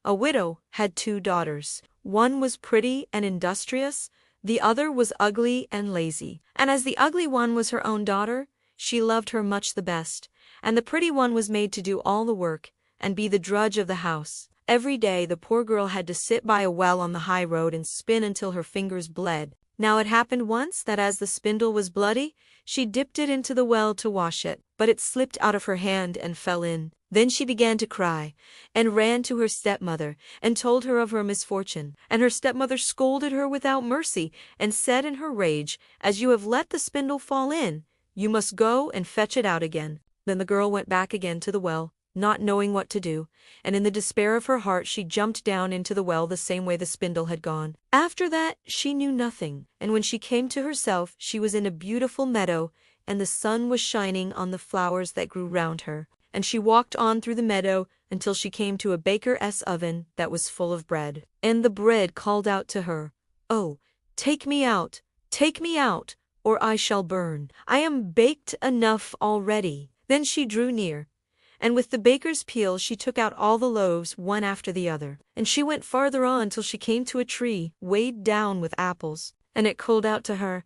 A widow had 2 daughters. One was pretty and industrious, the other was ugly and lazy. And as the ugly one was her own daughter, she loved her much the best, and the pretty one was made to do all the work, and be the drudge of the house. Every day the poor girl had to sit by a well on the high road and spin until her fingers bled. Now it happened once that as the spindle was bloody, she dipped it into the well to wash it, but it slipped out of her hand and fell in. Then she began to cry, and ran to her stepmother, and told her of her misfortune. And her stepmother scolded her without mercy, and said in her rage, "As you have let the spindle fall in, you must go and fetch it out again." Then the girl went back again to the well, not knowing what to do, and in the despair of her heart she jumped down into the well the same way the spindle had gone. After that she knew nothing, and when she came to herself she was in a beautiful meadow, and the sun was shining on the flowers that grew round her. And she walked on through the meadow until she came to a baker's oven that was full of bread. And the bread called out to her, "Oh, take me out, or I shall burn. I am baked enough already." Then she drew near, and with the baker's peel she took out all the loaves one after the other. And she went farther on till she came to a tree weighed down with apples, and it called out to her,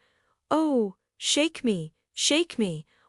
"Oh, shake me,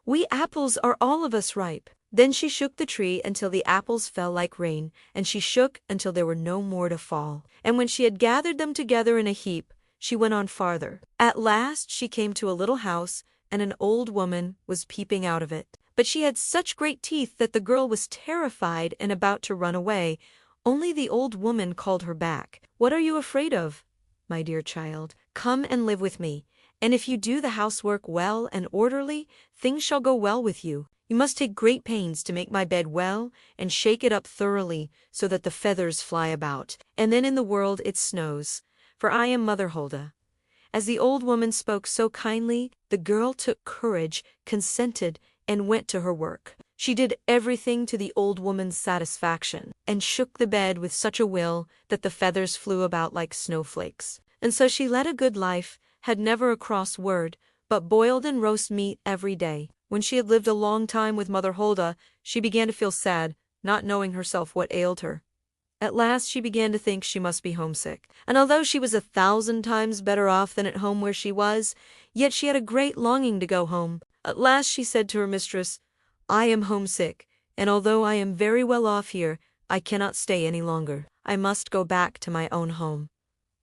we apples are all of us ripe." Then she shook the tree until the apples fell like rain, and she shook until there were no more to fall. And when she had gathered them together in a heap, she went on farther. At last she came to a little house, and an old woman was peeping out of it. But she had such great teeth that the girl was terrified and about to run away. Only the old woman called her back. "What are you afraid of, my dear child? Come and live with me, and if you do the housework well and orderly, things shall go well with you. You must take great pains to make my bed well, and shake it up thoroughly, so that the feathers fly about, and then in the world it snows, for I am Mother Hulda." As the old woman spoke so kindly, the girl took courage, consented, and went to her work. She did everything to the old woman's satisfaction, and shook the bed with such a will that the feathers flew about like snowflakes. And so she led a good life, had never a cross word, but boiled and roast meat every day. When she had lived a long time with Mother Hulda, she began to feel sad, not knowing herself what ailed her. At last she began to think she must be homesick, and although she was 1,000 times better off than at home where she was, yet she had a great longing to go home. At last she said to her mistress, "I am homesick, and although I am very well off here, I cannot stay any longer. I must go back to my own home."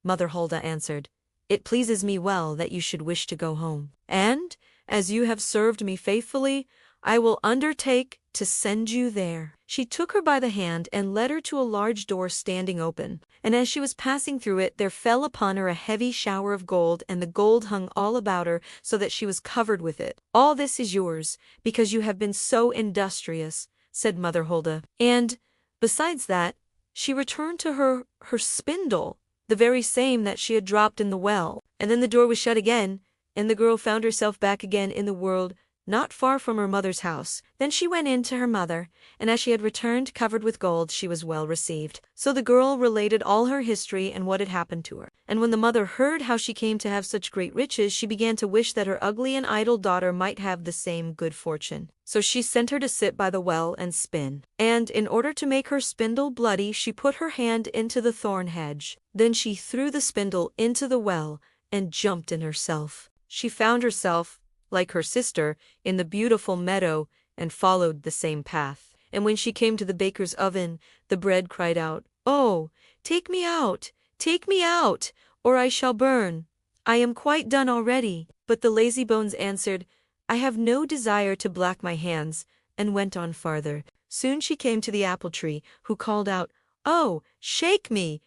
Mother Hulda answered, "It pleases me well that you should wish to go home, and as you have served me faithfully, I will undertake to send you there." She took her by the hand and led her to a large door standing open, and as she was passing through it there fell upon her a heavy shower of gold, and the gold hung all about her so that she was covered with it. "All this is yours, because you have been so industrious," said Mother Hulda. And, besides that, she returned to her spindle, the very same that she had dropped in the well. And then the door was shut again, and the girl found herself back again in the world, not far from her mother's house. Then she went in to her mother, and as she had returned covered with gold, she was well received. So the girl related all her history and what had happened to her. And when the mother heard how she came to have such great riches, she began to wish that her ugly and idle daughter might have the same good fortune. So she sent her to sit by the well and spin. And in order to make her spindle bloody, she put her hand into the thorn hedge. Then she threw the spindle into the well and jumped in herself. She found herself, like her sister, in the beautiful meadow, and followed the same path. And when she came to the baker's oven, the bread cried out, "Oh, take me out, or I shall burn. I am quite done already." But the lazy bones answered, "I have no desire to black my hands," and went on farther. Soon she came to the apple tree, who called out, "Oh, shake me,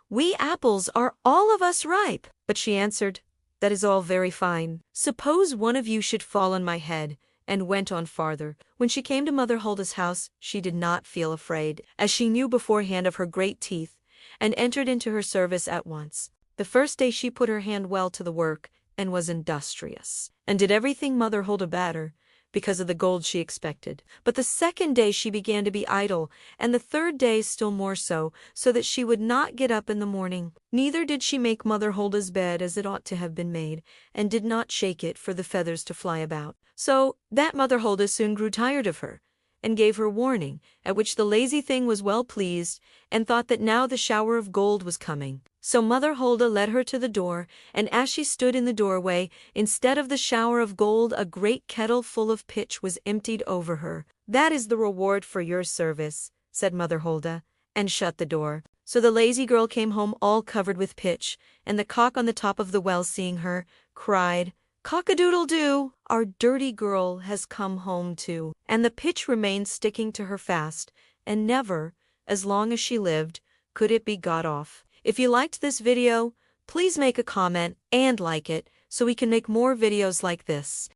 we apples are all of us ripe." But she answered, "That is all very fine. Suppose one of you should fall on my head," and went on farther. When she came to Mother Hulda's house, she did not feel afraid, as she knew beforehand of her great teeth, and entered into her service at once. The first day she put her hand well to the work, and was industrious, and did everything Mother Hulda bade her, because of the gold she expected. But the second day she began to be idle, and the third day still more so that she would not get up in the morning. Neither did she make Mother Hulda's bed as it ought to have been made, and did not shake it for the feathers to fly about. So that Mother Hulda soon grew tired of her, and gave her warning, at which the lazy thing was well pleased, and thought that now the shower of gold was coming. So Mother Hulda led her to the door, and as she stood in the doorway, instead of the shower of gold a great kettle full of pitch was emptied over her. "That is the reward for your service," said Mother Hulda, and shut the door. So the lazy girl came home all covered with pitch, and the cock on the top of the well, seeing her, cried, "Cock-a-doodle-doo! Our dirty girl has come home too." And the pitch remained sticking to her fast, and never, as long as she lived, could it be got off. If you liked this video, please make a comment and like it so we can make more videos like this.